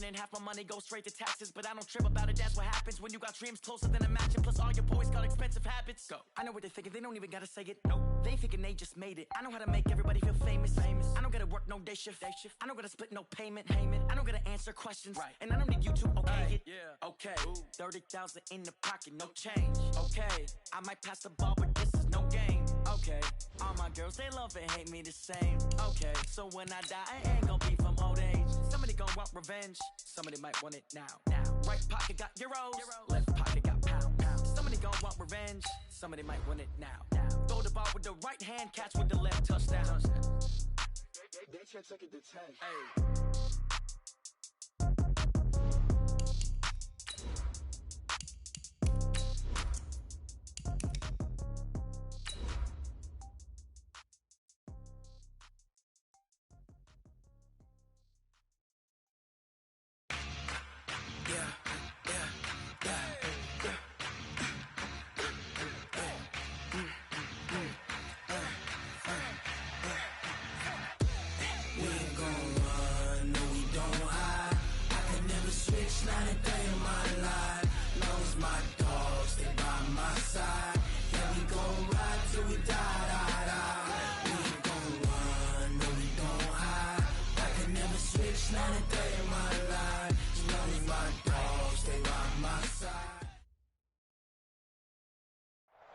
passion and half my money goes straight to taxes. But I don't trip about it, that's what happens when you got dreams closer than a match. And plus all your boys got expensive habits. Go. I know what they're thinking, they don't even gotta say it. No, they ain't thinking they just made it. I know how to make everybody feel famous. I don't gotta work no day shift. I don't gotta split no payment. I don't gotta answer questions. Right. And I don't need you to okay it. Yeah. Okay. 30,000 in the pocket, no change. Okay. I might pass the ball, but this is no game. Okay. All my girls, they love and hate me the same. Okay. So when I die, I ain't gonna be from old age. Somebody gonna want revenge. Somebody might want it now. Right pocket got euros. Left pocket got pounds. Somebody gonna want revenge. Somebody might want it now. Throw the ball with the right hand, catch with the left, touchdown. They check it to 10. Hey.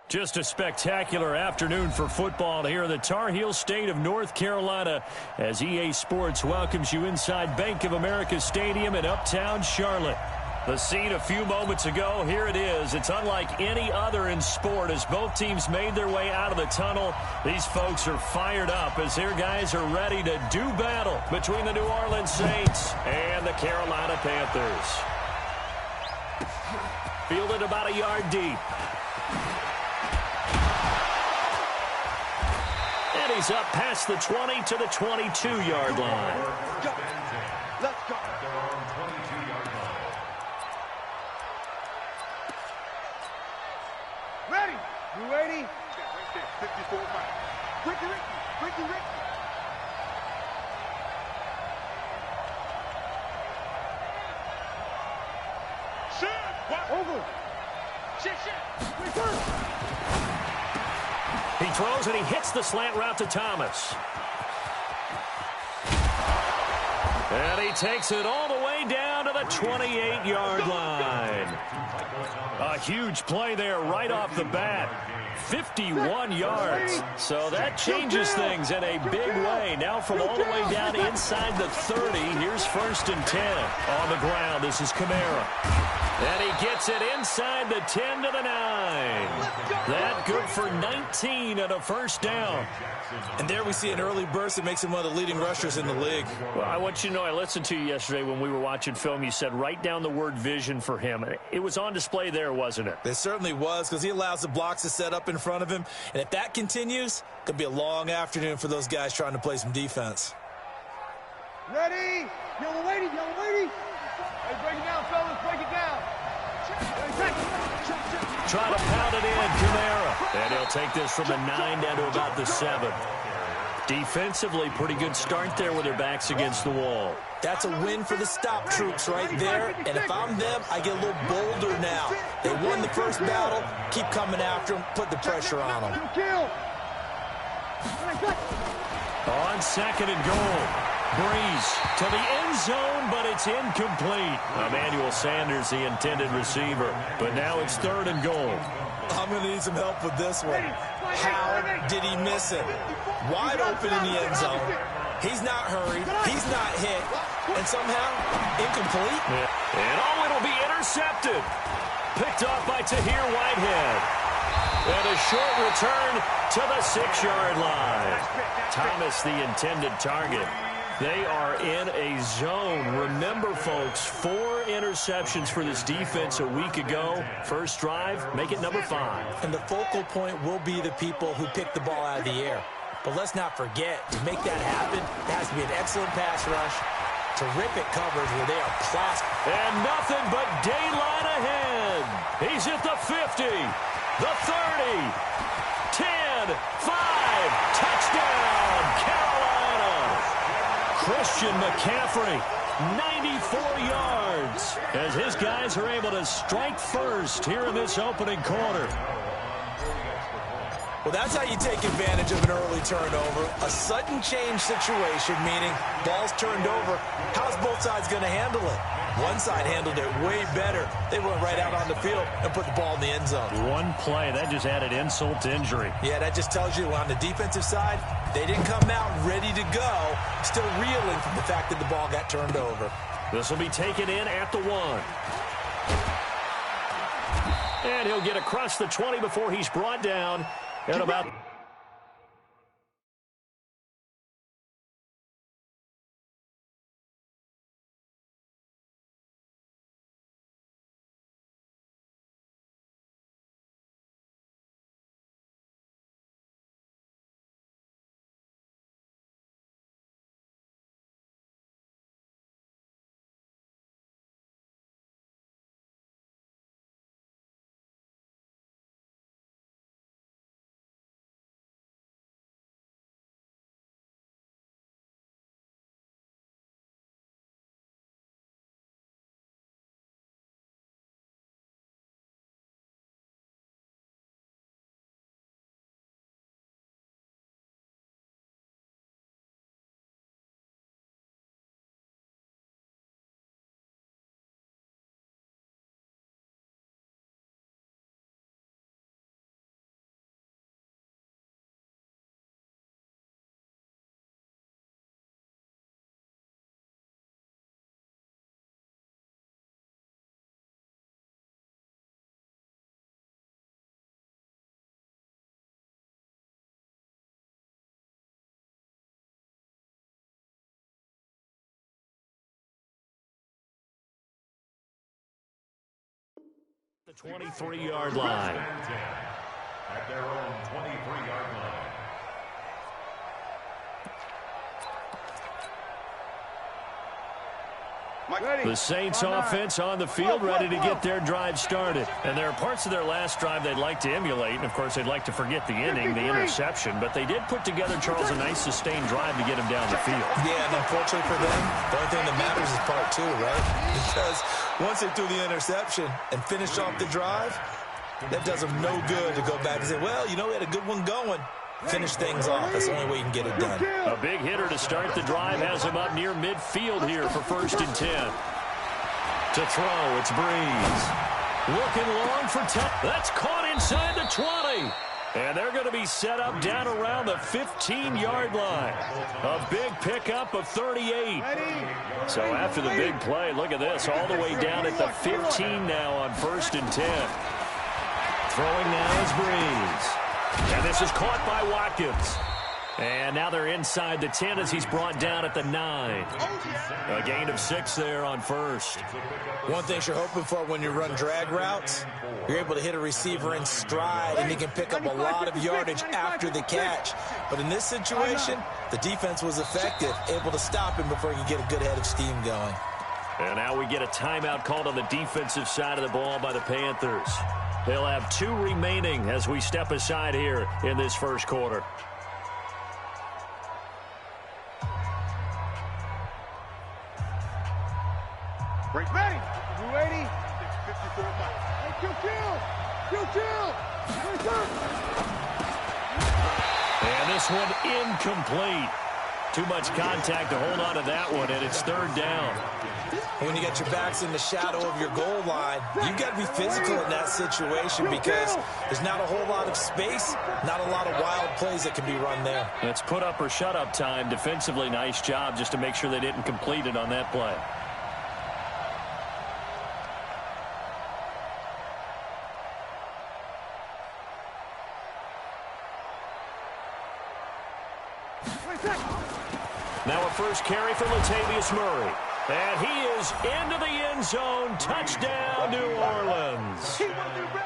Just a spectacular afternoon for football here in the Tar Heel state of North Carolina as EA Sports welcomes you inside Bank of America Stadium in Uptown Charlotte. The scene a few moments ago, here it is. It's unlike any other in sport as both teams made their way out of the tunnel. These folks are fired up as their guys are ready to do battle between the New Orleans Saints and the Carolina Panthers. Fielded about a yard deep. And he's up past the 20 to the 22-yard line. Let's go. Ready? You ready? Yeah, right there. 54 miles. Ricky. Shit! Over. Shit. Return. He throws and he hits the slant route to Thomas. And he takes it all the way down to the 28-yard line. A huge play there right off the bat. 51 yards. So that changes things in a big way. Now from all the way down inside the 30, here's 1st and 10. On the ground, this is Kamara. And he gets it inside the 10 to the 9. That good for 19 and a first down. And there we see an early burst that makes him one of the leading rushers in the league. Well, I want you to know, I listened to you yesterday when we were watching film. You said write down the word vision for him. It was on display there, wasn't it? It certainly was, because he allows the blocks to set up in front of him. And if that continues, it could be a long afternoon for those guys trying to play some defense. Ready? Yellow lady. Hey, break it down, fellas. Break it down. Try to pound it in, Kamara. And he'll take this from the 9 down to about the 7. Defensively, pretty good start there with their backs against the wall. That's a win for the stop troops right there. And if I'm them, I get a little bolder now. They won the first battle. Keep coming after them. Put the pressure on them. On 2nd and goal. Breeze to the end zone, but it's incomplete. Emmanuel Sanders, the intended receiver. But now it's 3rd and goal. I'm going to need some help with this one. How did he miss it? Wide open in the end zone. He's not hurried. He's not hit. And somehow, incomplete. Yeah. And it'll be intercepted. Picked off by Tahir Whitehead. And a short return to the 6-yard line. Thomas, the intended target. They are in a zone. Remember, folks, 4 interceptions for this defense a week ago. First drive, make it number 5. And the focal point will be the people who pick the ball out of the air. But let's not forget, to make that happen, there has to be an excellent pass rush, terrific coverage where they are plastered. And nothing but daylight ahead. He's at the 50, the 30, 10, 5, touchdown, Carolina. Christian McCaffrey 94 yards as his guys are able to strike first here in this opening quarter. Well, that's how you take advantage of an early turnover. A sudden change situation, meaning ball's turned over. How's both sides going to handle it? One side handled it way better. They went right out on the field and put the ball in the end zone. One play, that just added insult to injury. Yeah, that just tells you on the defensive side, they didn't come out ready to go, still reeling from the fact that the ball got turned over. This will be taken in at the 1. And he'll get across the 20 before he's brought down at about... The 23-yard line. At their own 23-yard line. The Saints offense on the field ready to get their drive started. And there are parts of their last drive they'd like to emulate. And, of course, they'd like to forget the inning, the interception. But they did put together, Charles, a nice sustained drive to get him down the field. Yeah, and unfortunately for them, the only thing that matters is part 2, right? Because once they threw the interception and finished off the drive, that does them no good to go back and say, well, you know, we had a good one going. Finish things off. That's the only way you can get it done. A big hitter to start the drive has him up near midfield here for 1st and 10. To throw, it's Breeze. Looking long for 10. That's caught inside the 20. And they're going to be set up down around the 15-yard line. A big pickup of 38. So after the big play, look at this, all the way down at the 15 now on 1st and 10. Throwing now is Breeze. And this is caught by Watkins. And now they're inside the 10 as he's brought down at the 9. A gain of 6 there on 1st. One thing you're hoping for when you run drag routes, you're able to hit a receiver in stride, and he can pick up a lot of yardage after the catch. But in this situation, the defense was effective, able to stop him before he could get a good head of steam going. And now we get a timeout called on the defensive side of the ball by the Panthers. They'll have 2 remaining as we step aside here in this first quarter. Break ready. You ready? Chill. And this one incomplete. Too much contact to hold on to that one, and it's 3rd down. When you got your backs in the shadow of your goal line, you've got to be physical in that situation because there's not a whole lot of space, not a lot of wild plays that can be run there. It's put up or shut up time. Defensively, nice job just to make sure they didn't complete it on that play. Now a first carry for Latavius Murray. And he is into the end zone. Touchdown, New Orleans.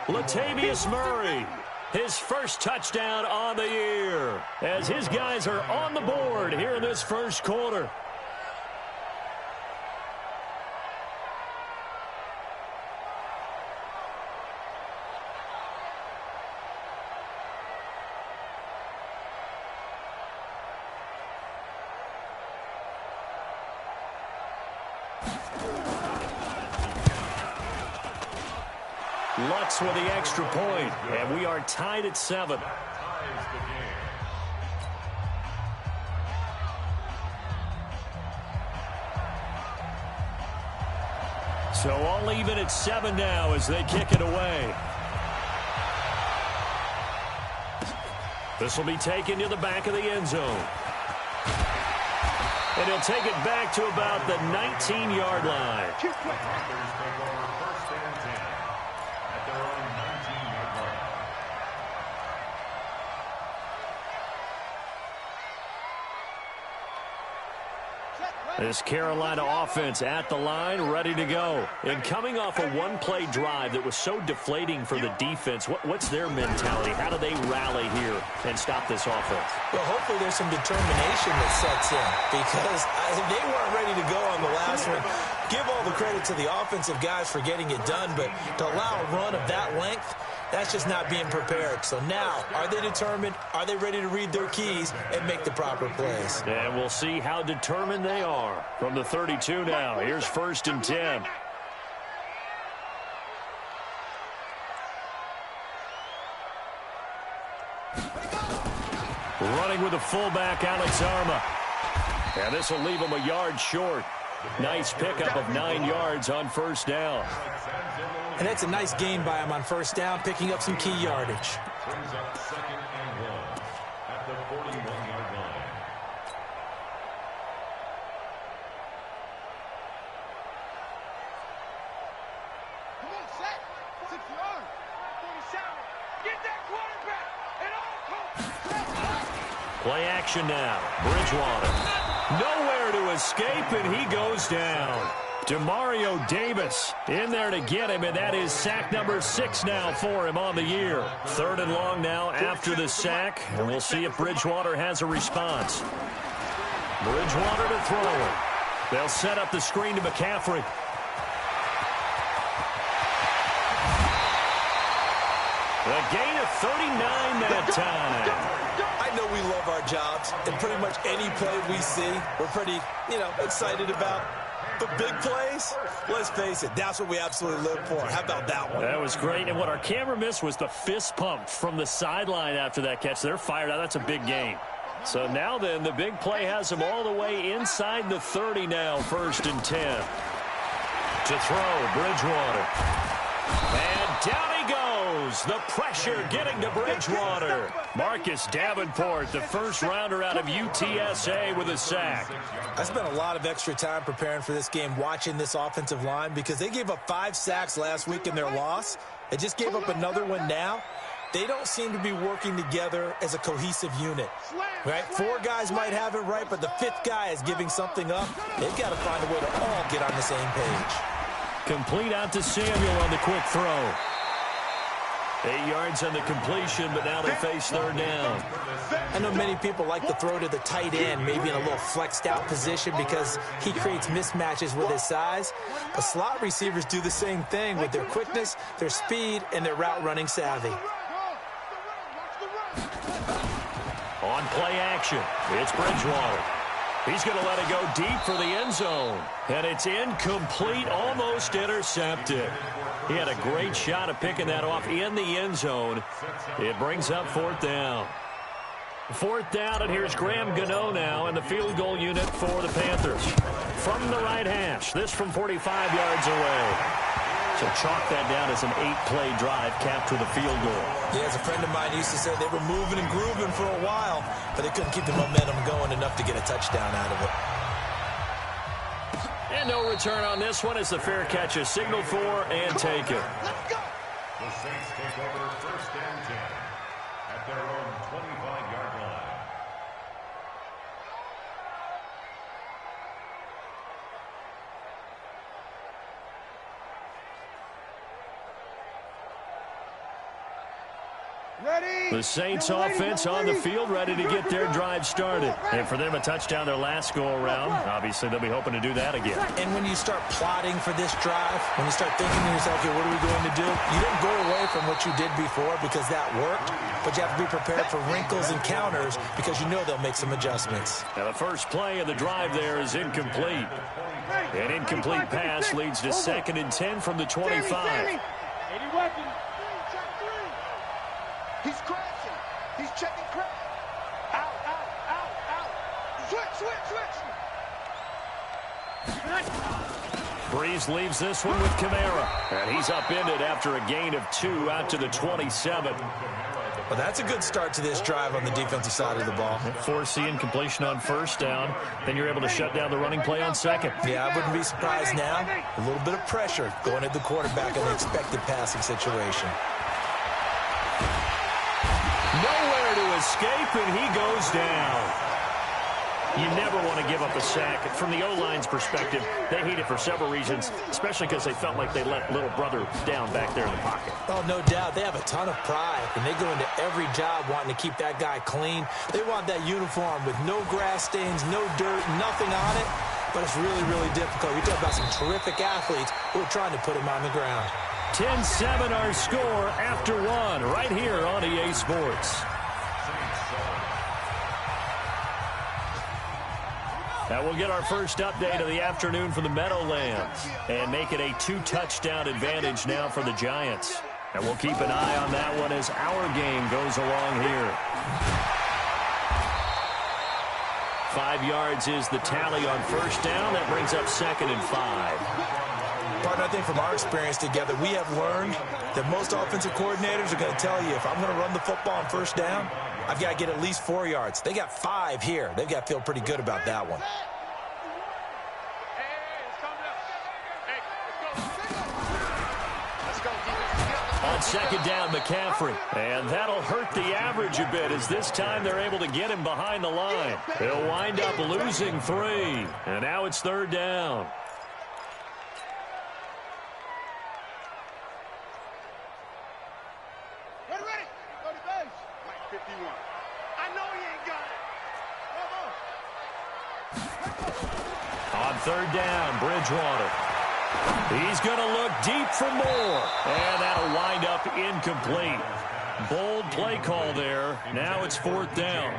Latavius Murray, his first touchdown on the year, as his guys are on the board here in this first quarter. Lutz with the extra point, and we are tied at 7. So all even at 7 now as they kick it away. This will be taken to the back of the end zone. And he'll take it back to about the 19-yard line. This Carolina offense at the line, ready to go. And coming off a one-play drive that was so deflating for the defense, what's their mentality? How do they rally here and stop this offense? Well, hopefully there's some determination that sets in because they weren't ready to go on the last one. Give all the credit to the offensive guys for getting it done, but to allow a run of that length, that's just not being prepared. So now, are they determined? Are they ready to read their keys and make the proper plays? And we'll see how determined they are. From the 32 now, here's 1st and 10. Running with the fullback, Alex Arma. And this will leave him a yard short. Nice pickup of 9 yards on 1st down. And that's a nice gain by him on 1st down, picking up some key yardage. Brings up 2nd and 1 at the 41-yard line. Come on, set. 6 yards. 47. Get that quarterback. And all. Play action now. Bridgewater. Nowhere to escape, and he goes down. Demario Davis in there to get him, and that is sack number 6 now for him on the year. 3rd and long now after the sack, and we'll see if Bridgewater has a response. Bridgewater to throw it. They'll set up the screen to McCaffrey. A gain of 39 that time. I know we love our jobs, and pretty much any play we see, we're pretty, excited about. But big plays, let's face it, that's what we absolutely live for. How about that one? That was great, and what our camera missed was the fist pump from the sideline after that catch. They're fired out. That's a big gain. So now then, the big play has them all the way inside the 30 now, 1st and 10. To throw, Bridgewater. And down he goes. The pressure getting to Bridgewater. Marcus Davenport, the first rounder out of UTSA with a sack. I spent a lot of extra time preparing for this game watching this offensive line because they gave up 5 sacks last week in their loss. They just gave up another one now. They don't seem to be working together as a cohesive unit, right? 4 guys might have it right, but the 5th guy is giving something up. They've got to find a way to all get on the same page. Complete out to Samuel on the quick throw. 8 yards on the completion, but now they face 3rd down. I know many people like to throw to the tight end, maybe in a little flexed out position because he creates mismatches with his size. But slot receivers do the same thing with their quickness, their speed, and their route running savvy. On play action, it's Bridgewater. He's going to let it go deep for the end zone. And it's incomplete, almost intercepted. He had a great shot at picking that off in the end zone. It brings up 4th down. 4th down, and here's Graham Gano now in the field goal unit for the Panthers. From the right hash, this from 45 yards away. So chalk that down as an 8-play drive capped with a field goal. Yeah, as a friend of mine used to say, they were moving and grooving for a while, but they couldn't keep the momentum going enough to get a touchdown out of it. And no return on this one as the fair catch is signaled for and taken. Let's go. The Saints take over 1st and 10 at their own 25-yard line. Ready? The Saints offense on the field ready to get their drive started. And for them, a touchdown their last go-around. Obviously, they'll be hoping to do that again. And when you start plotting for this drive, when you start thinking to yourself, okay, what are we going to do? You don't go away from what you did before because that worked, but you have to be prepared for wrinkles and counters because you know they'll make some adjustments. Now, the first play of the drive there is incomplete. An incomplete pass leads to 2nd and 10 from the 25. Any weapon. Check 3. He's crashing. He's checking crash. Out, out, out, out. Switch, switch, switch. Breeze leaves this one with Kamara. And he's upended after a gain of 2 out to the 27. Well, that's a good start to this drive on the defensive side of the ball. Force the incompletion on first down. Then you're able to shut down the running play on second. Yeah, I wouldn't be surprised now. A little bit of pressure going at the quarterback in the expected passing situation. Nowhere to escape, and he goes down. You never want to give up a sack. From the O-line's perspective, they hate it for several reasons, especially because they felt like they let little brother down back there in the pocket. Oh, no doubt. They have a ton of pride, and they go into every job wanting to keep that guy clean. They want that uniform with no grass stains, no dirt, nothing on it. But it's really, really difficult. You're talking about some terrific athletes who are trying to put him on the ground. 10-7 our score after 1 right here on EA Sports. Now we'll get our first update of the afternoon from the Meadowlands and make it a 2-touchdown advantage now for the Giants. And we'll keep an eye on that one as our game goes along here. 5 yards is the tally on first down. That brings up 2nd and 5. Partner, I think from our experience together, we have learned that most offensive coordinators are going to tell you, if I'm going to run the football on first down, I've got to get at least 4 yards. They got 5 here. They've got to feel pretty good about that one. On second down, McCaffrey. And that'll hurt the average a bit as this time they're able to get him behind the line. He'll wind up losing 3. And now it's 3rd down. Ready. Go to base. Mike 51. I know he ain't got it. On 3rd down, Bridgewater. He's going to look deep for more. And that'll wind up incomplete. Bold play call there. Now it's 4th down.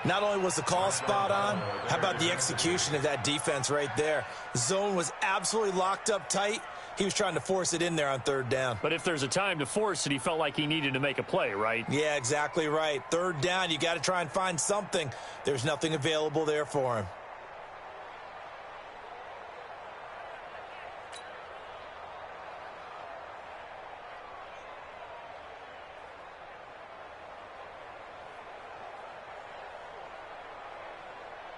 Not only was the call spot on, how about the execution of that defense right there? The zone was absolutely locked up tight. He was trying to force it in there on 3rd down. But if there's a time to force it, he felt like he needed to make a play, right? Yeah, exactly right. 3rd down, you got to try and find something. There's nothing available there for him.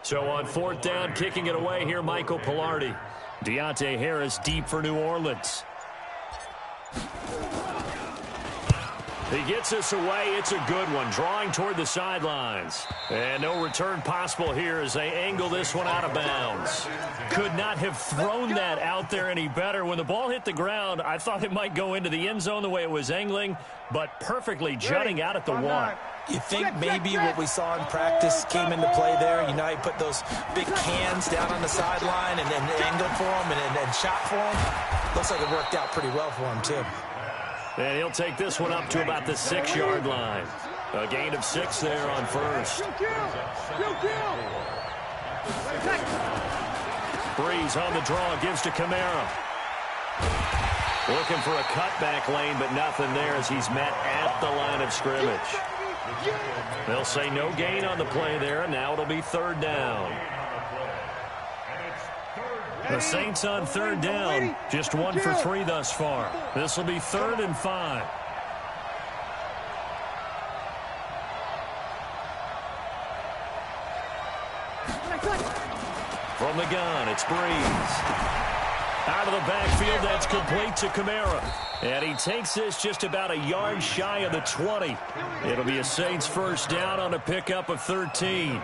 So on 4th down, kicking it away here, Michael Pilardi. Deontay Harris deep for New Orleans. He gets us away. It's a good one. Drawing toward the sidelines. And no return possible here as they angle this one out of bounds. Could not have thrown that out there any better. When the ball hit the ground, I thought it might go into the end zone the way it was angling, but perfectly jutting out at the 1. You think maybe what we saw in practice came into play there? You know how you put those big cans down on the sideline and then angled for him and shot for him? Looks like it worked out pretty well for him, too. And he'll take this one up to about the 6-yard line. A gain of 6 there on first. Breeze on the draw, gives to Kamara. Looking for a cutback lane, but nothing there as he's met at the line of scrimmage. They'll say no gain on the play there, and now it'll be 3rd down. The Saints on 3rd down, just 1 for 3 thus far. This will be 3rd and 5. From the gun, it's Breeze. Out of the backfield, that's complete to Kamara. And he takes this just about a yard shy of the 20. It'll be a Saints 1st down on a pickup of 13.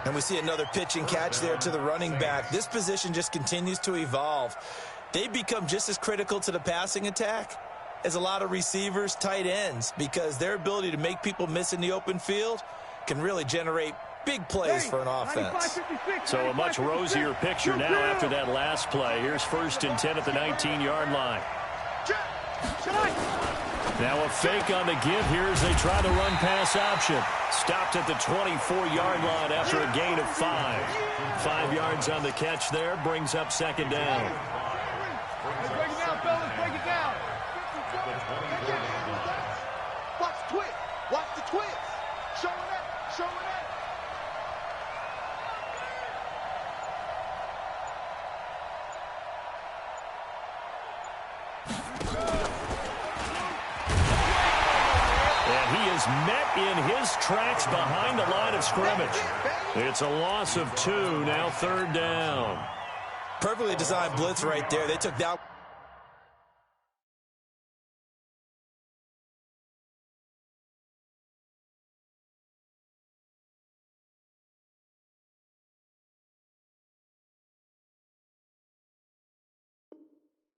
And we see another pitch and catch there to the running back. This position just continues to evolve. They become just as critical to the passing attack as a lot of receivers, tight ends, because their ability to make people miss in the open field can really generate big plays for an offense. So a much rosier picture now after that last play. Here's 1st and 10 at the 19-yard line. Now a fake on the give here as they try the run-pass option. Stopped at the 24-yard line after a gain of 5. 5 yards on the catch there, brings up 2nd down. Break it down, fellas, break it down. And he is met in his tracks behind the line of scrimmage. It's a loss of 2, now 3rd down. Perfectly designed blitz right there. They took that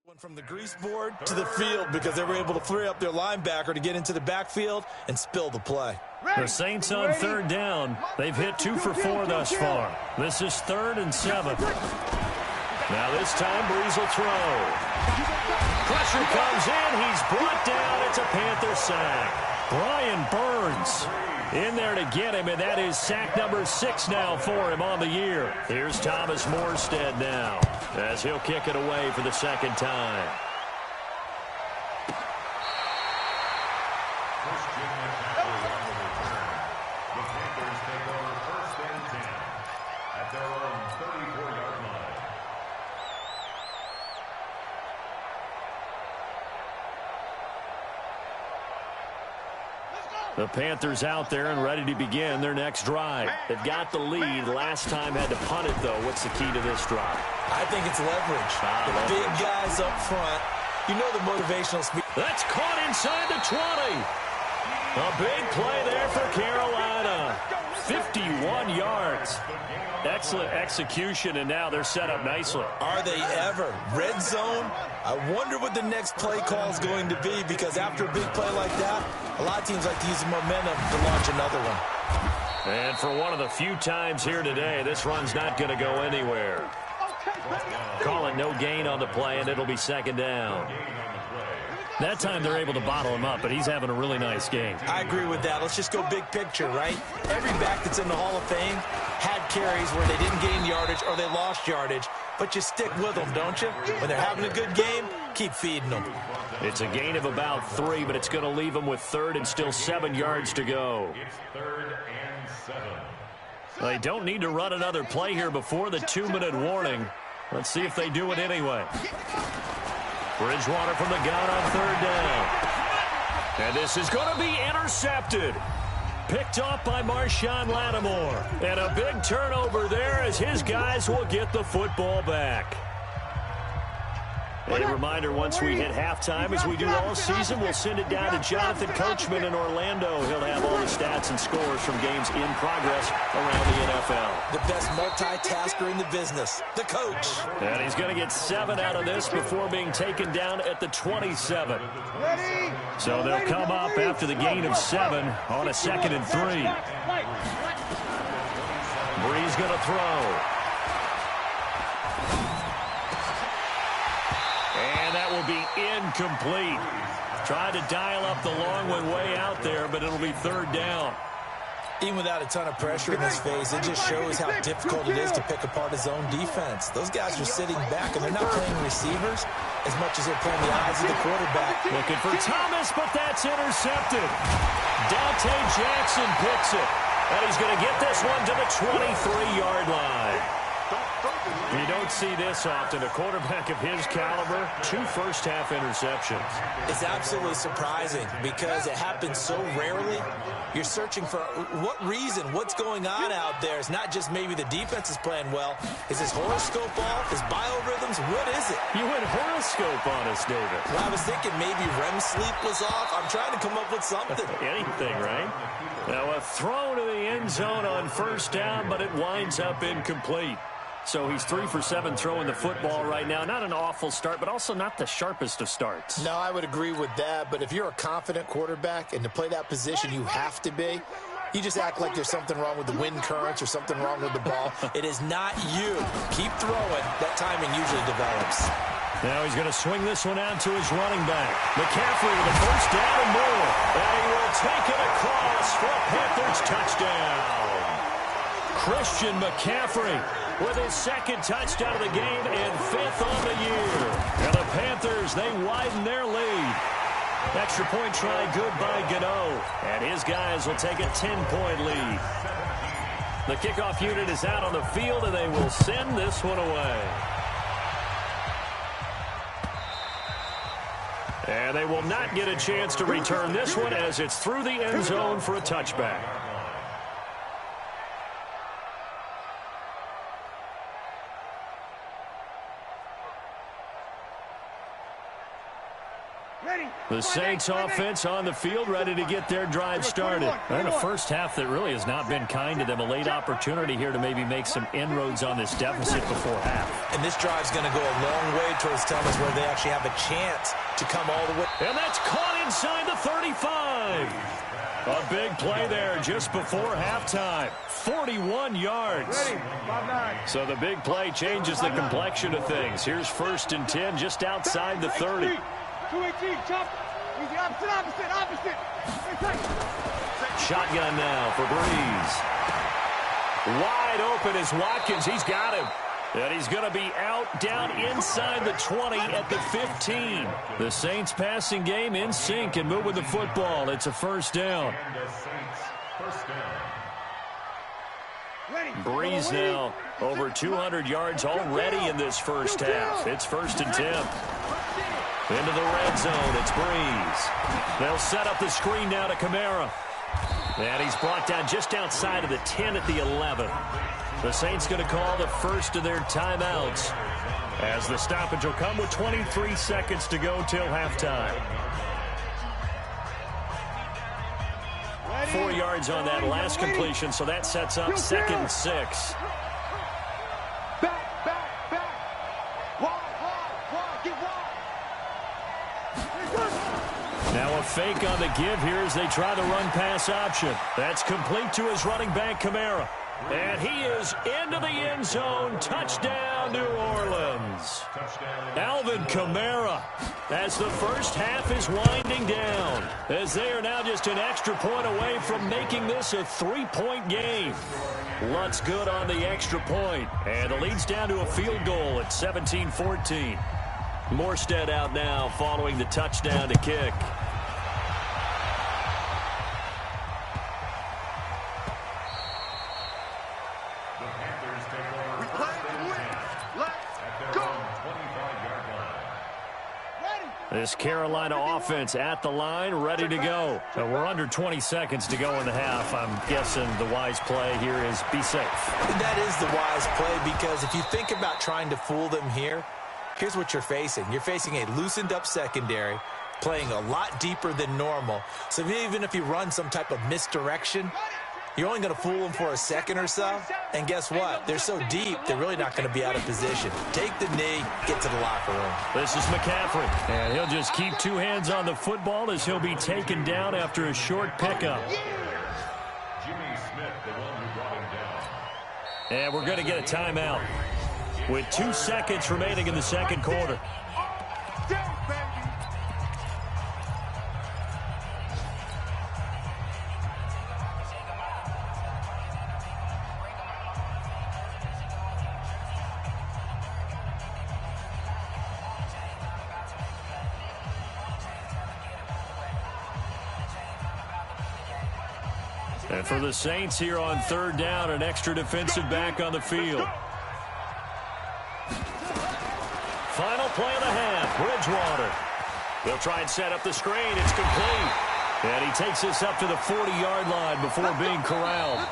one from the grease board to the field because they were able to free up their linebacker to get into the backfield and spill the play. The Saints on 3rd down. They've hit 2 for 4 thus far. This is 3rd and 7. Now this time Breeze will throw. Pressure comes in. He's brought down. It's a Panther sack. Brian Burns in there to get him, and that is sack number 6 now for him on the year. Here's Thomas Morstead now as he'll kick it away for the 2nd time. The Panthers take over 1st and 10 at their own 34-yard line. The Panthers out there and ready to begin their next drive. They've got the lead. Last time had to punt it, though. What's the key to this drive? I think it's leverage. The big guys up front. You know the motivational speed. That's caught inside the 20. A big play there for Carolina. 51 yards. Excellent execution, and now they're set up nicely. Are they ever? Red zone? I wonder what the next play call is going to be, because after a big play like that, a lot of teams like to use the momentum to launch another one. And for one of the few times here today, this run's not going to go anywhere. Call it no gain on the play, and it'll be 2nd down. That time they're able to bottle him up, but he's having a really nice game. I agree with that. Let's just go big picture, right? Every back that's in the Hall of Fame had carries where they didn't gain yardage or they lost yardage, but you stick with them, don't you? When they're having a good game, keep feeding them. It's a gain of about 3, but it's going to leave them with 3rd and still 7 yards to go. It's 3rd and 7. They don't need to run another play here before the 2-minute warning. Let's see if they do it anyway. Bridgewater from the gun on 3rd down. And this is going to be intercepted. Picked off by Marshawn Lattimore. And a big turnover there as his guys will get the football back. A reminder, once we hit halftime, as we do all season, we'll send it down to Jonathan Coachman in Orlando. He'll have all the stats and scores from games in progress around the NFL. The best multitasker in the business, the coach. And he's going to get 7 out of this before being taken down at the 27. So they'll come up after the gain of 7 on a 2nd and 3. Breeze going to throw. And that will be incomplete. Tried to dial up the long one way out there, but it'll be 3rd down. Even without a ton of pressure in his face, it just shows how difficult it is to pick apart his own defense. Those guys are sitting back, and they're not playing receivers as much as they're playing the eyes of the quarterback. Looking for Thomas, but that's intercepted. Dante Jackson picks it, and he's going to get this one to the 23-yard line. You don't see this often. A quarterback of his caliber, 2 first-half interceptions. It's absolutely surprising because it happens so rarely. You're searching for what reason, what's going on out there. It's not just maybe the defense is playing well. Is his horoscope off? His biorhythms? What is it? You went horoscope on us, David. Well, I was thinking maybe REM sleep was off. I'm trying to come up with something. Anything, right? Now a throw to the end zone on 1st down, but it winds up incomplete. So he's 3 for 7 throwing the football right now. Not an awful start, but also not the sharpest of starts. No, I would agree with that. But if you're a confident quarterback and to play that position, you have to be. You just act like there's something wrong with the wind currents or something wrong with the ball. It is not you. Keep throwing. That timing usually develops. Now he's going to swing this one out to his running back. McCaffrey with a 1st down and more. And he will take it across for a Panthers touchdown. Christian McCaffrey with his 2nd touchdown of the game and 5th on the year. And the Panthers, they widen their lead. Extra point try good by Gano. And his guys will take a 10-point lead. The kickoff unit is out on the field, and they will send this one away. And they will not get a chance to return this one as it's through the end zone for a touchback. The Saints offense on the field, ready to get their drive started. And a first half that really has not been kind to them. A late opportunity here to maybe make some inroads on this deficit before half. And this drive's going to go a long way towards telling us where they actually have a chance to come all the way. And that's caught inside the 35. A big play there just before halftime. 41 yards. So the big play changes the complexion of things. Here's 1st and 10 just outside the 30. 218, chop. Easy, opposite. Shotgun now for Breeze. Wide open is Watkins. He's got him. And he's going to be out down inside the 20 at the 15. The Saints passing game in sync and moving the football. It's a first down. Breeze now over 200 yards already in this first half. It's 1st and 10. Into the red zone, it's Breeze. They'll set up the screen now to Kamara. And he's brought down just outside of the 10 at the 11. The Saints going to call the first of their timeouts as the stoppage will come with 23 seconds to go till halftime. 4 yards on that last completion, so that sets up 2nd and 6. Now a fake on the give here as they try the run-pass option. That's complete to his running back, Kamara. And he is into the end zone. Touchdown, New Orleans. Alvin Kamara, as the first half is winding down, as they are now just an extra point away from making this a 3-point game. Lutz good on the extra point, and the lead's down to a field goal at 17-14. Morstead out now following the touchdown to kick. This Carolina offense at the line, ready to go. So we're under 20 seconds to go in the half. I'm guessing the wise play here is be safe. That is the wise play, because if you think about trying to fool them here, here's what you're facing. You're facing a loosened up secondary, playing a lot deeper than normal. So even if you run some type of misdirection, you're only going to fool them for a second or so. And guess what? They're so deep, they're really not going to be out of position. Take the knee, get to the locker room. This is McCaffrey. And he'll just keep 2 hands on the football as he'll be taken down after a short pickup. Jimmy Smith, the one who brought him down. And we're going to get a timeout with 2 seconds remaining in the second quarter. And for the Saints here on 3rd down, an extra defensive back on the field. Final play of the half, Bridgewater. They'll try and set up the screen. It's complete. And he takes this up to the 40-yard line before being corralled.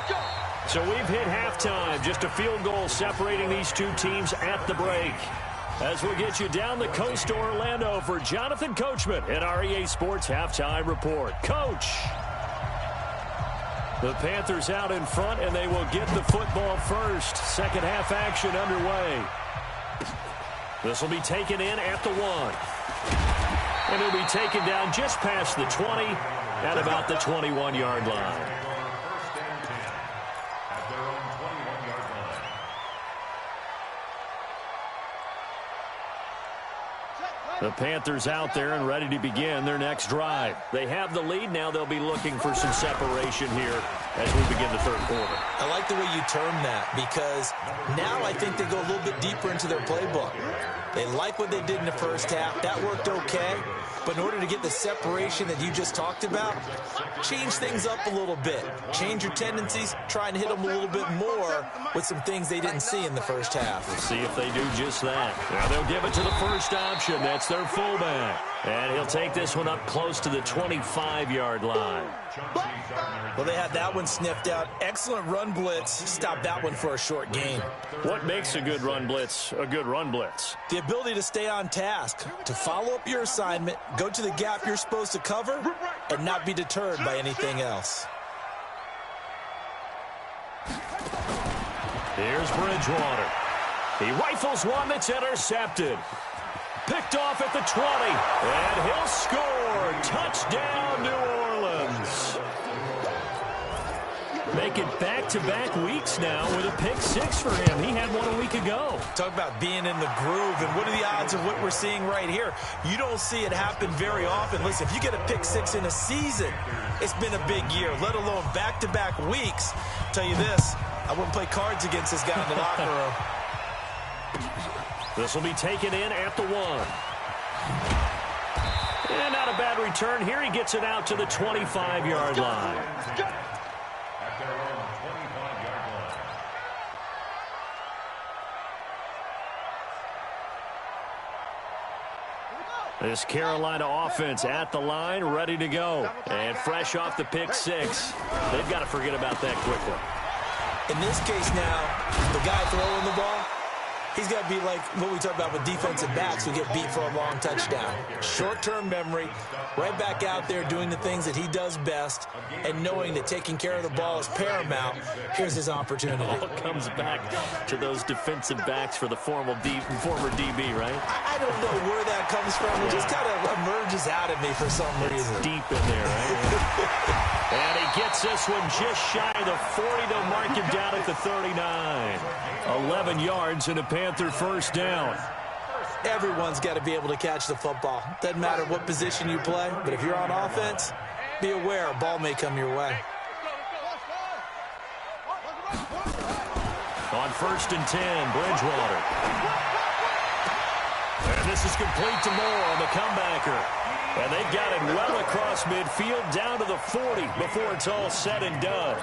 So we've hit halftime. Just a field goal separating these two teams at the break. As we get you down the coast to Orlando for Jonathan Coachman at REA Sports Halftime Report. Coach! The Panthers out in front, and they will get the football first. Second half action underway. This will be taken in at the 1. And it'll be taken down just past the 20 at about the 21-yard line. First and 10 at their own 21-yard line. The Panthers out there and ready to begin their next drive. They have the lead. Now they'll be looking for some separation here as we begin the third quarter. I like the way you term that, because now I think they go a little bit deeper into their playbook. They like what they did in the first half. That worked okay. But in order to get the separation that you just talked about, change things up a little bit. Change your tendencies. Try and hit them a little bit more with some things they didn't see in the first half. We'll see if they do just that. Now they'll give it to the first option. That's their fullback. And he'll take this one up close to the 25-yard line. Well, they had that one sniffed out. Excellent run blitz. Stopped that one for a short gain. What makes a good run blitz a good run blitz? The ability to stay on task, to follow up your assignment, go to the gap you're supposed to cover, and not be deterred by anything else. Here's Bridgewater. He rifles one that's intercepted. Picked off at the 20, and he'll score. Touchdown, New Orleans. Make it back-to-back weeks now with a pick six for him. He had one a week ago. Talk about being in the groove, and what are the odds of what we're seeing right here? You don't see it happen very often. Listen, if you get a pick six in a season, it's been a big year, let alone back-to-back weeks. I'll tell you this, I wouldn't play cards against this guy in the locker room. This will be taken in at the 1. And not a bad return here. He gets it out to the 25-yard line. At their own 25-yard line. This Carolina offense at the line, ready to go. And fresh off the pick six. They've got to forget about that quickly. In this case now, the guy throwing the ball, he's got to be like what we talk about with defensive backs who get beat for a long touchdown. Short-term memory, right back out there doing the things that he does best, and knowing that taking care of the ball is paramount. Here's his opportunity. It all comes back to those defensive backs for the former DB, right? I don't know where that comes from. It just kind of emerges out of me for some reason. Deep in there, right? And he gets this one just shy of the 40. They'll mark him down at the 39. 11 yards and a Panther first down. Everyone's got to be able to catch the football. Doesn't matter what position you play, but if you're on offense, be aware a ball may come your way. On 1st and 10, Bridgewater. And this is complete to Moore on the comebacker. And they've got it well across midfield down to the 40 before it's all said and done.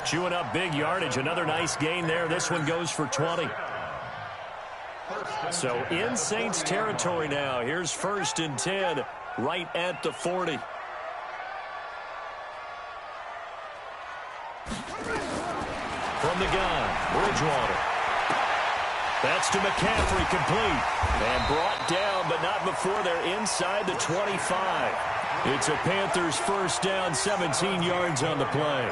Chewing up big yardage. Another nice gain there. This one goes for 20. So in Saints territory now. Here's 1st and 10 right at the 40. From the gun, Bridgewater. That's to McCaffrey, complete. And brought down, but not before they're inside the 25. It's a Panthers first down, 17 yards on the play.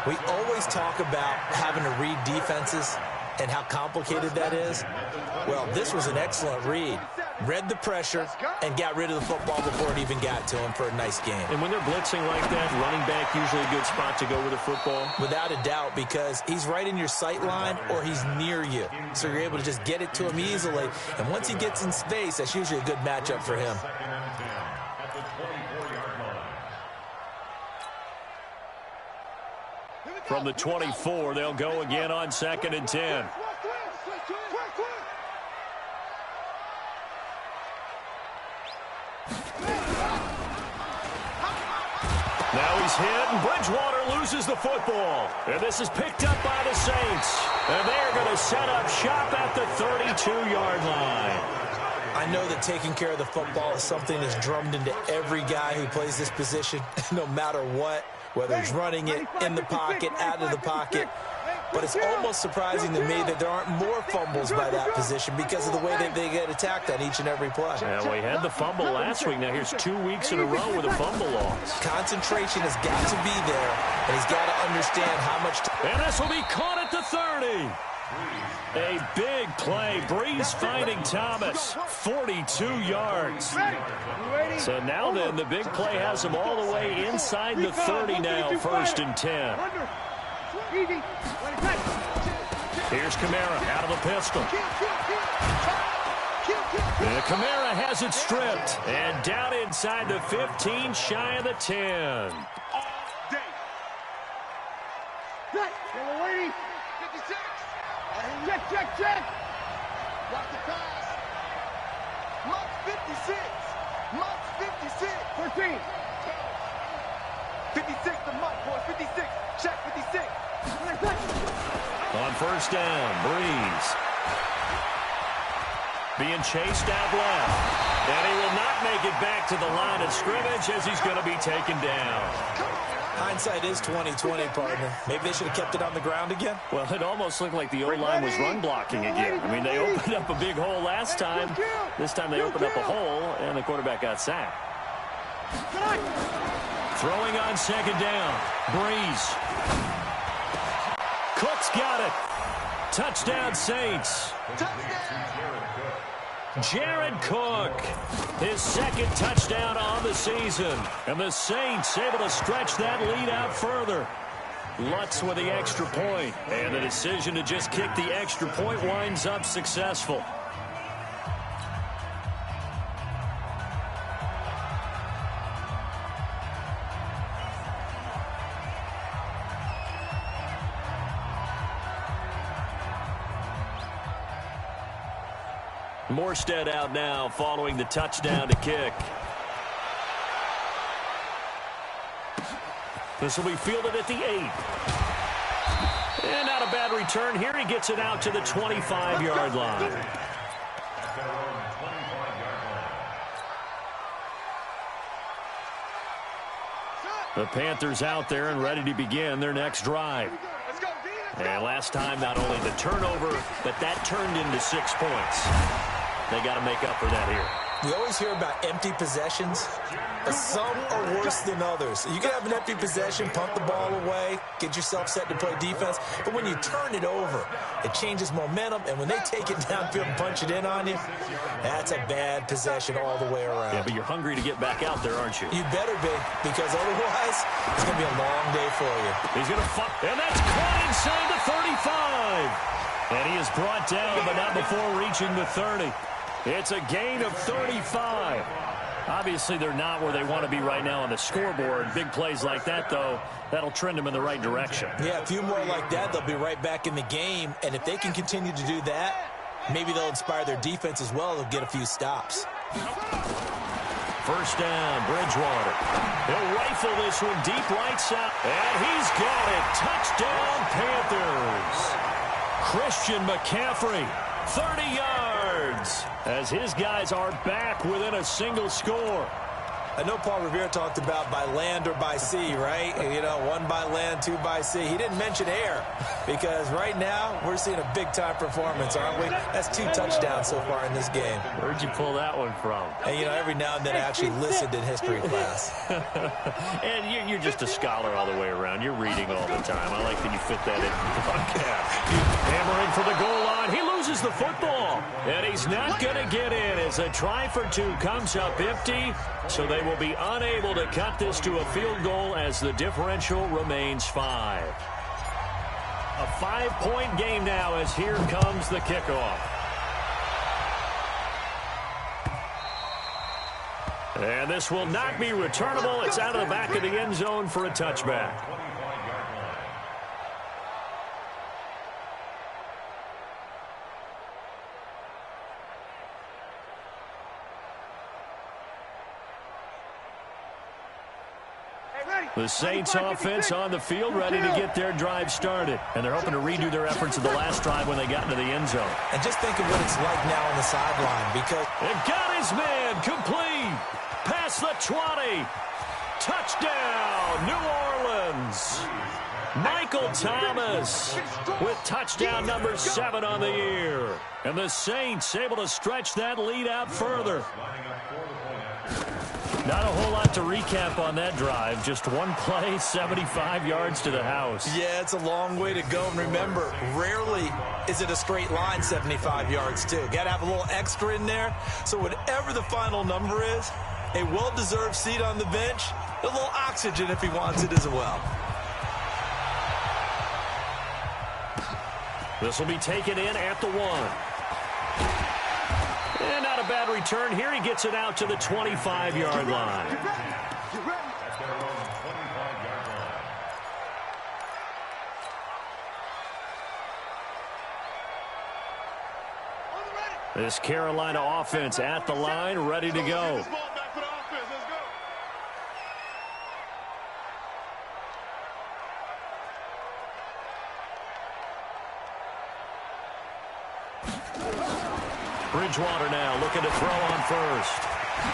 We always talk about having to read defenses and how complicated that is. Well, this was an excellent read. Read the pressure and got rid of the football before it even got to him for a nice game. And when they're blitzing like that, running back usually a good spot to go with the football? Without a doubt, because he's right in your sight line or he's near you. So you're able to just get it to him easily. And once he gets in space, that's usually a good matchup for him. From the 24, they'll go again on 2nd and 10. Now he's hit, and Bridgewater loses the football. And this is picked up by the Saints. And they're going to set up shop at the 32-yard line. I know that taking care of the football is something that's drummed into every guy who plays this position, no matter what, whether he's running it, in the pocket, out of the pocket. But it's almost surprising to me that there aren't more fumbles by that position because of the way that they get attacked on each and every play. Yeah, we had the fumble last week. Now here's 2 weeks in a row with a fumble loss. Concentration has got to be there, and he's got to understand how much And this will be caught at the 30. A big play. Breeze finding Thomas. 42 yards. So now then, the big play has him all the way inside the 30 now. 1st and 10. Here's Kamara out of the pistol. And Kamara has it stripped. And down inside the 15, shy of the 10. Check. Watch the pass. Month 56. Month 56. 14. 56 the month, boys. 56. Check 56. On first down, Breeze. Being chased out left. And he will not make it back to the line of scrimmage as he's going to be taken down. Hindsight is 20/20, partner. Maybe they should have kept it on the ground again. Well, it almost looked like the O-line was run blocking again. I mean, they opened up a big hole last time. This time they opened up a hole, and the quarterback got sacked. Throwing on second down. Breeze. Cook's got it. Touchdown, Saints. Jared Cook, his second touchdown on the season. And the Saints able to stretch that lead out further. Lutz with the extra point. And the decision to just kick the extra point winds up successful. Morstead out now following the touchdown to kick. This will be fielded at the 8. And not a bad return here. He gets it out to the 25-yard line. The Panthers out there and ready to begin their next drive. And last time, not only the turnover, but that turned into 6 points. They got to make up for that here. We always hear about empty possessions, but some are worse than others. You can have an empty possession, pump the ball away, get yourself set to play defense, but when you turn it over, it changes momentum, and when they take it downfield and punch it in on you, that's a bad possession all the way around. Yeah, but you're hungry to get back out there, aren't you? You better be, because otherwise, it's going to be a long day for you. He's going to fight, and that's caught inside the 35. And he is brought down, but not before reaching the 30. It's a gain of 35. Obviously, they're not where they want to be right now on the scoreboard. Big plays like that, though, that'll trend them in the right direction. Yeah, a few more like that, they'll be right back in the game. And if they can continue to do that, maybe they'll inspire their defense as well. They'll get a few stops. First down, Bridgewater. He'll rifle this one deep right side. And he's got it. Touchdown, Panthers. Christian McCaffrey, 30 yards, as his guys are back within a single score. I know Paul Revere talked about by land or by sea, right? You know, 1 by land, 2 by sea. He didn't mention air because right now we're seeing a big-time performance, aren't we? That's 2 touchdowns so far in this game. Where'd you pull that one from? And, you know, every now and then I actually listened in history class. And you're just a scholar all the way around. You're reading all the time. I like that you fit that in. Hammering for the goal line. He loses the football. And he's not going to get in as a try for 2 comes up empty. So they will be unable to cut this to a field goal as the differential remains 5. A 5-point game now as here comes the kickoff. And this will not be returnable. It's out of the back of the end zone for a touchback. The Saints offense on the field ready to get their drive started. And they're hoping to redo their efforts of the last drive when they got into the end zone. And just think of what it's like now on the sideline because... And got his man complete. Past the 20. Touchdown, New Orleans. Michael Thomas with touchdown number 7 on the year. And the Saints able to stretch that lead out further. Not a whole lot to recap on that drive. Just one play, 75 yards to the house. Yeah, it's a long way to go. And remember, rarely is it a straight line 75 yards, too. Got to have a little extra in there. So whatever the final number is, a well-deserved seat on the bench, a little oxygen if he wants it as well. This will be taken in at the 1. And not a bad return here. He gets it out to the 25-yard line. This Carolina offense at the line, ready to go. Bridgewater now looking to throw on first.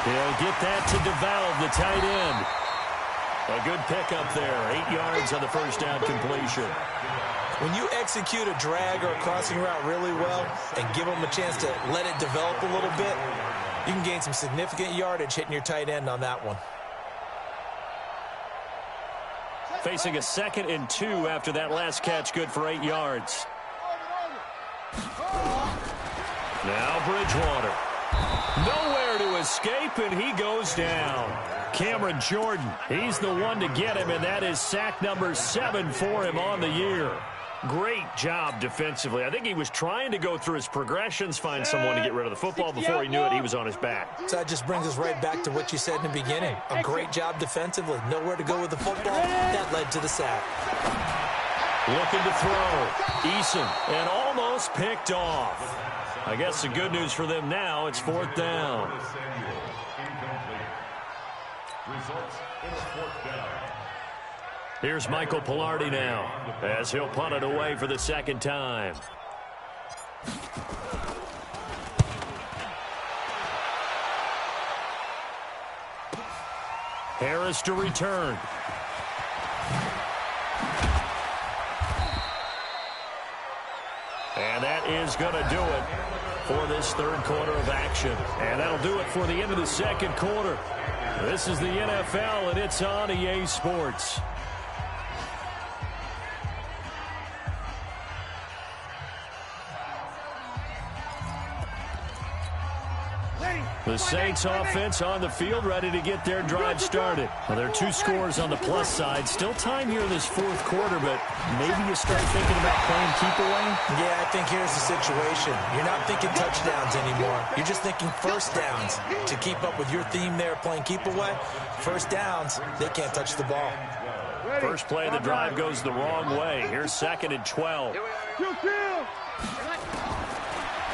He'll get that to DeValve, the tight end. A good pickup there. 8 yards on the first down completion. When you execute a drag or a crossing route really well and give them a chance to let it develop a little bit, you can gain some significant yardage hitting your tight end on that one. Facing a 2nd and 2 after that last catch, good for 8 yards. Now Bridgewater. Nowhere to escape, and he goes down. Cameron Jordan, he's the one to get him, and that is sack number 7 for him on the year. Great job defensively. I think he was trying to go through his progressions, find someone to get rid of the football. Before he knew it, he was on his back. So that just brings us right back to what you said in the beginning. A great job defensively. Nowhere to go with the football. That led to the sack. Looking to throw. Eason, and almost picked off. I guess the good news for them now, it's 4th down. Here's Michael Pilardi now, as he'll punt it away for the 2nd time. Harris to return. And that is going to do it for this 3rd quarter of action. And that'll do it for the end of the 2nd quarter. This is the NFL, and it's on EA Sports. The Saints offense on the field, ready to get their drive started. Well, there are 2 scores on the plus side. Still time here in this 4th quarter, but maybe you start thinking about playing keep away? Yeah, I think here's the situation. You're not thinking touchdowns anymore. You're just thinking first downs. To keep up with your theme there, playing keep away, first downs, they can't touch the ball. First play of the drive goes the wrong way. Here's 2nd and 12.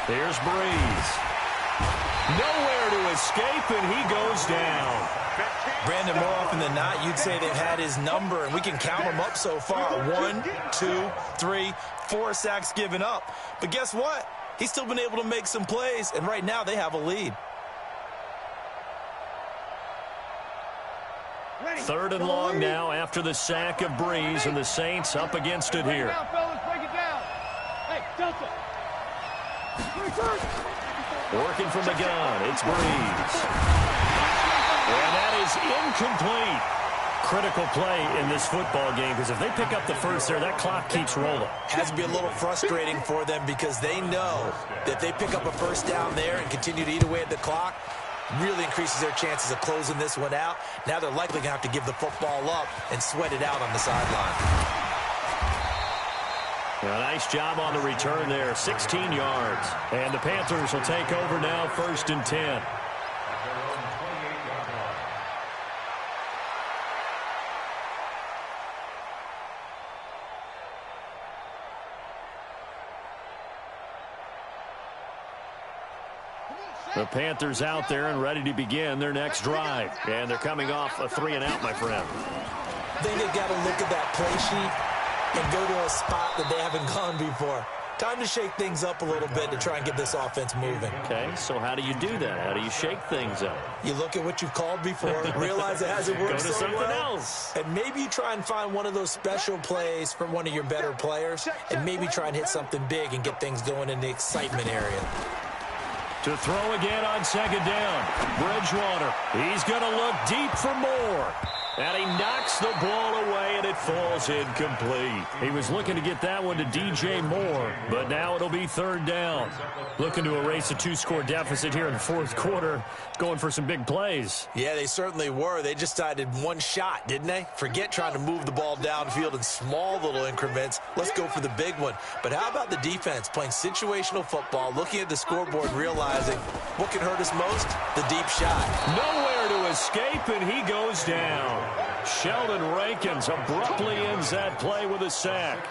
Here's Breeze. Nowhere to escape, and he goes down. Brandon, more often than not, you'd say they've had his number, and we can count them up so far. 1, 2, 3, 4 sacks given up. But guess what? He's still been able to make some plays, and right now they have a lead. 3rd and long now after the sack of Breeze, and the Saints up against it here. Working from the gun, it's Breeze. And that is incomplete. Critical play in this football game, because if they pick up the first there, that clock keeps rolling. Has to be a little frustrating for them, because they know that they pick up a first down there and continue to eat away at the clock, really increases their chances of closing this one out. Now they're likely going to have to give the football up and sweat it out on the sideline. A nice job on the return there, 16 yards. And the Panthers will take over now, 1st and 10. The Panthers out there and ready to begin their next drive. And they're coming off a 3-and-out, my friend. I think they've got to look at that play sheet and go to a spot that they haven't gone before. Time to shake things up a little bit to try and get this offense moving. Okay, so how do you do that? How do you shake things up? You look at what you've called before, realize it hasn't worked Go to so something well, else. and maybe you try and find one of those special plays from one of your better players, and maybe try and hit something big and get things going in the excitement area. To throw again on 2nd down. Bridgewater, he's going to look deep for more. And he knocks the ball away, and it falls incomplete. He was looking to get that one to DJ Moore, but now it'll be 3rd down. Looking to erase a 2-score deficit here in the 4th quarter, going for some big plays. Yeah, they certainly were. They just decided one shot, didn't they? Forget trying to move the ball downfield in small little increments. Let's go for the big one. But how about the defense playing situational football, looking at the scoreboard, realizing what can hurt us most? The deep shot. Nowhere to escape, and he goes down. Sheldon Rankins abruptly ends that play with a sack.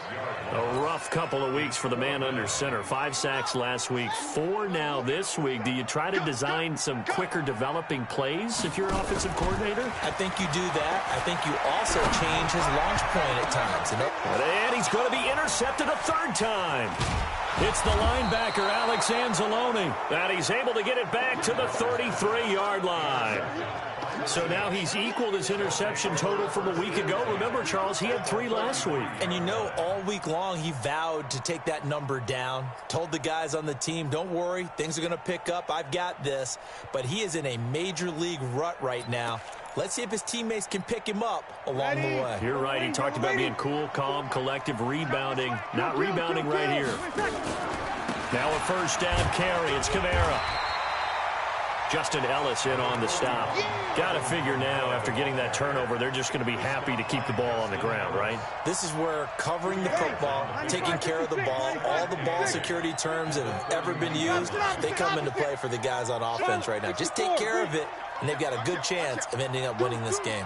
A rough couple of weeks for the man under center. 5 sacks last week, 4 now this week. Do you try to design some quicker developing plays if you're an offensive coordinator? I think you do that. I think you also change his launch point at times. And he's going to be intercepted a third time. It's the linebacker, Alex Anzalone, and he's able to get it back to the 33-yard line. So now he's equaled his interception total from a week ago. Remember, Charles, he had 3 last week. And you know, all week long he vowed to take that number down. Told the guys on the team, don't worry, things are going to pick up. I've got this. But he is in a major league rut right now. Let's see if his teammates can pick him up along the way. You're right. He talked about being cool, calm, collective, rebounding. Not rebounding right here. Now a first down carry. It's Kamara. Justin Ellis in on the stop. Got to figure now, after getting that turnover, they're just going to be happy to keep the ball on the ground, right? This is where covering the football, taking care of the ball, all the ball security terms that have ever been used, they come into play for the guys on offense right now. Just take care of it, and they've got a good chance of ending up winning this game.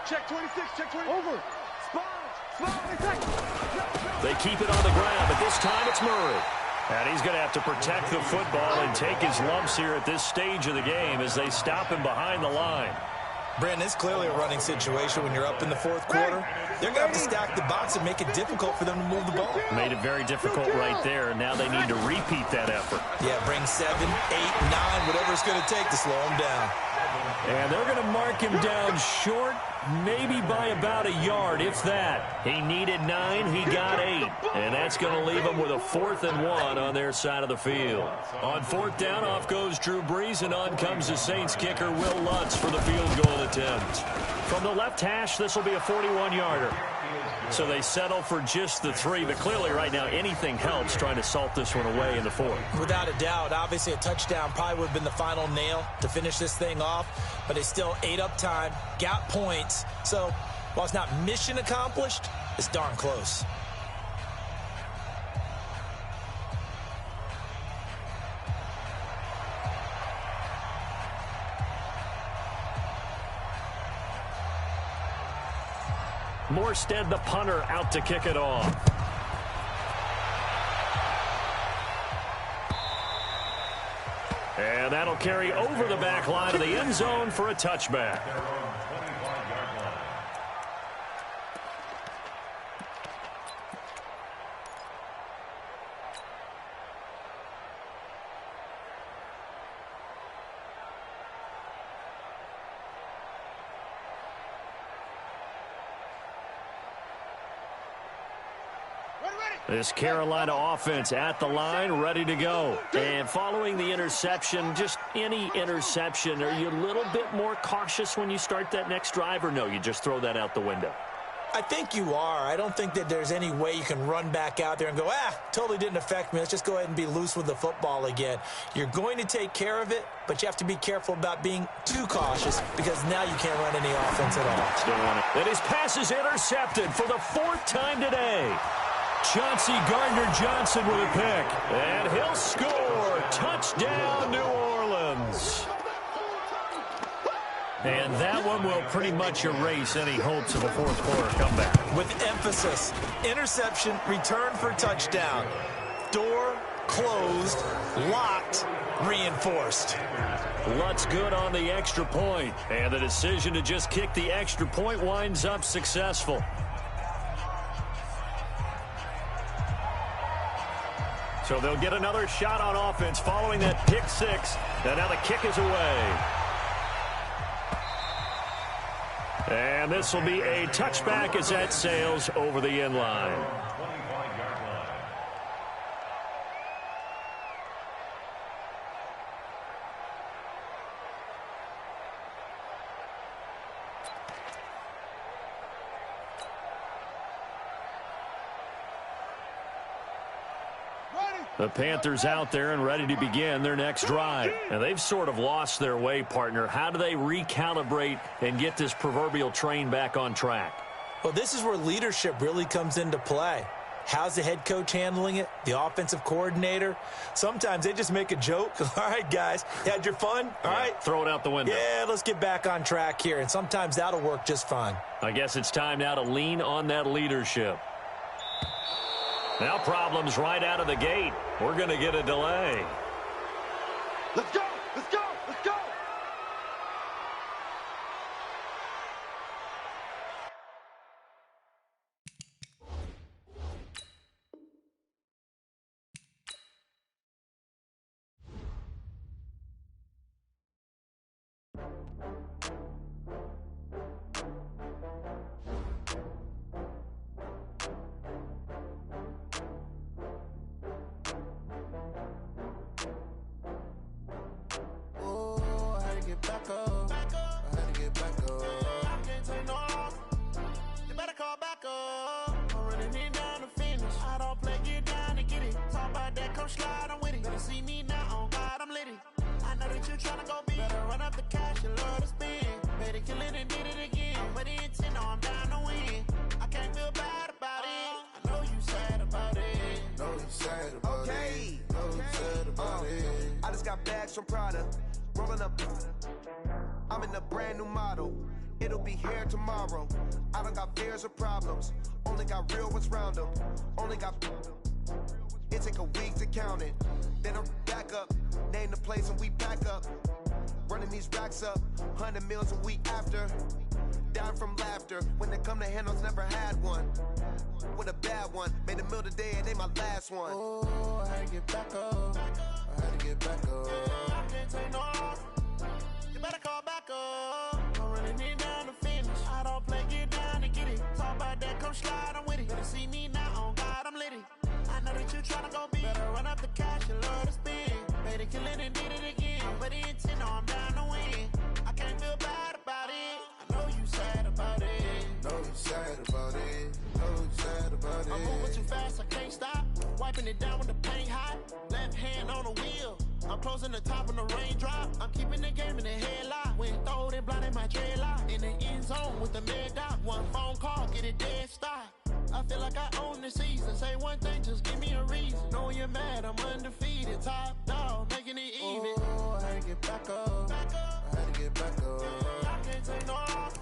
Check 26, check 20. Over. They keep it on the ground, but this time it's Murray. And he's going to have to protect the football and take his lumps here at this stage of the game as they stop him behind the line. Brandon, it's clearly a running situation when you're up in the fourth quarter. They're going to have to stack the box and make it difficult for them to move the ball. Made it very difficult right there, and now they need to repeat that effort. Yeah, bring 7, 8, 9, whatever it's going to take to slow him down. And they're going to mark him down short, maybe by about a yard, if that. He needed 9, he got 8. And that's going to leave him with a 4th and 1 on their side of the field. On 4th down, off goes Drew Brees, and on comes the Saints kicker, Will Lutz, for the field goal attempt. From the left hash, this will be a 41-yarder. So they settle for just the 3, but clearly right now anything helps trying to salt this one away in the 4th. Without a doubt, obviously a touchdown probably would have been the final nail to finish this thing off, but they still ate up time, got points. So while it's not mission accomplished, it's darn close. Morstead, the punter, out to kick it off. And that'll carry over the back line of the end zone for a touchback. This Carolina offense at the line, ready to go. And following the interception, just any interception, are you a little bit more cautious when you start that next drive, or no, you just throw that out the window? I think you are. I don't think that there's any way you can run back out there and go, totally didn't affect me. Let's just go ahead and be loose with the football again. You're going to take care of it, but you have to be careful about being too cautious because now you can't run any offense at all. And his pass is intercepted for the 4th time today. Chauncey Gardner-Johnson with a pick. And he'll score. Touchdown, New Orleans. And that one will pretty much erase any hopes of a fourth quarter comeback. With emphasis, interception, return for touchdown. Door closed, locked, reinforced. Lutz good on the extra point. And the decision to just kick the extra point winds up successful. So they'll get another shot on offense following that pick 6. And now the kick is away. And this will be a touchback as that sails over the end line. The Panthers out there and ready to begin their next drive. And they've sort of lost their way, partner. How do they recalibrate and get this proverbial train back on track? Well, this is where leadership really comes into play. How's the head coach handling it? The offensive coordinator? Sometimes they just make a joke. All right, guys, you had your fun? All right. Throw it out the window. Yeah, let's get back on track here. And sometimes that'll work just fine. I guess it's time now to lean on that leadership. Now problems right out of the gate. We're going to get a delay. Let's go! Let's go! Let's go! Back up. I had to get back up. I can't take no loss. You better call back up. I'm running it down to finish. I don't play, get down to get it. Talk about that, come slide, I'm with it. Better see me now, on God, I'm lit it. I know that you tryna go big. Better run up the cash, you love to spend. Better kill it and did it again. But the intent, no, I'm down to win. I can't feel bad about it. I know you sad about it. Know you sad about it. Know you sad about it. I just got bags from Prada. Rolling up, I'm in a brand new model. It'll be here tomorrow. I don't got fears or problems. Only got real ones round them. Only got. It take a week to count it. Then I'm back up. Name the place and we pack up. Running these racks up. 100 meals a week after. Down from laughter. When they come to handles, never had one. With a bad one. Made a meal today and they my last one. Oh, I had to get back up. I had to get back up. I can't take no loss. You better call back up. I'm running it down to finish. I don't play, get down to get it. Talk about that, come slide, I'm with it. Better see me now, on God, I'm lit it. I know that you tryna go big. Better run up the cash, you love to spend. Better kill it and did it again. But the intent, no, I'm down to win. I can't feel bad about it. I know you sad about it. Know you sad about it. Know you sad about it. I'm moving too fast, I can't stop. Wiping it down with the paint hot. Left hand on the wheel. I'm closing the top on the raindrop. I'm keeping the game in the headlock. When throwed and blinded my dreadlock. In the end zone with the mad dot. One phone call, get it dead stop. I feel like I own the season. Say one thing, just give me a reason. Knowing you're mad, I'm undefeated. Top dog, making it even. Oh, I had to get back up. I had to get back up. I can't take no loss.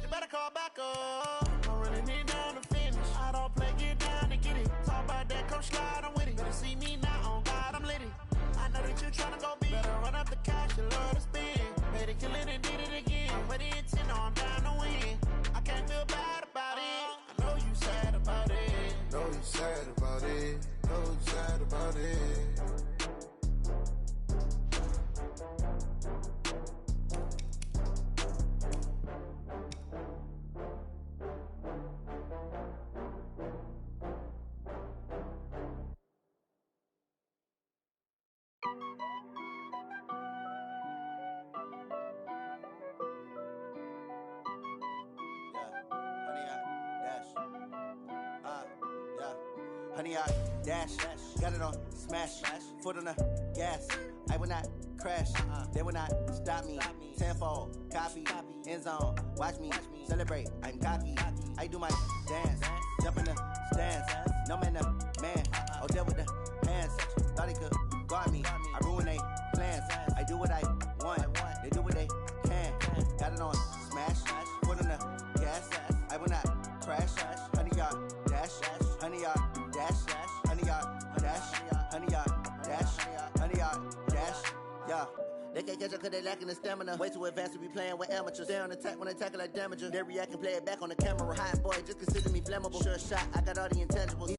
You better call back up. I'm running it down to finish. I don't play, get down to get it. Talk about that, come slide, I'm with it. Better see me now, on God, I'm lit it. I know that you tryna go big. Better run up the cash, you love to spend. Better kill it and did it again. But the intent, no, I'm down to win. I can't feel bad about it. I know you sad about it. Know you sad about it. Know you sad about it. Honey, I dash, got it on smash, foot on the gas. I will not crash, they will not stop me. Tenfold, copy, end zone, watch me celebrate. I'm cocky, I do my dance, jump in the stands. No man, the man, oh, there with the hands. Thought he could guard me, I ruin they plans. I do what I want, they do what they can. Got it on smash, foot on the gas. I will not crash, honey, y'all dash, honey, y'all dash, honey, y'all dash, honey, y'all dash, honey, y'all dash, yeah. They can't catch up cause they lacking the stamina. Way too advanced to be playing with amateurs. Stay on attack when they tackle like damager. They react and play it back on the camera. Hot boy, just consider me flammable. Sure shot, I got all the intangibles.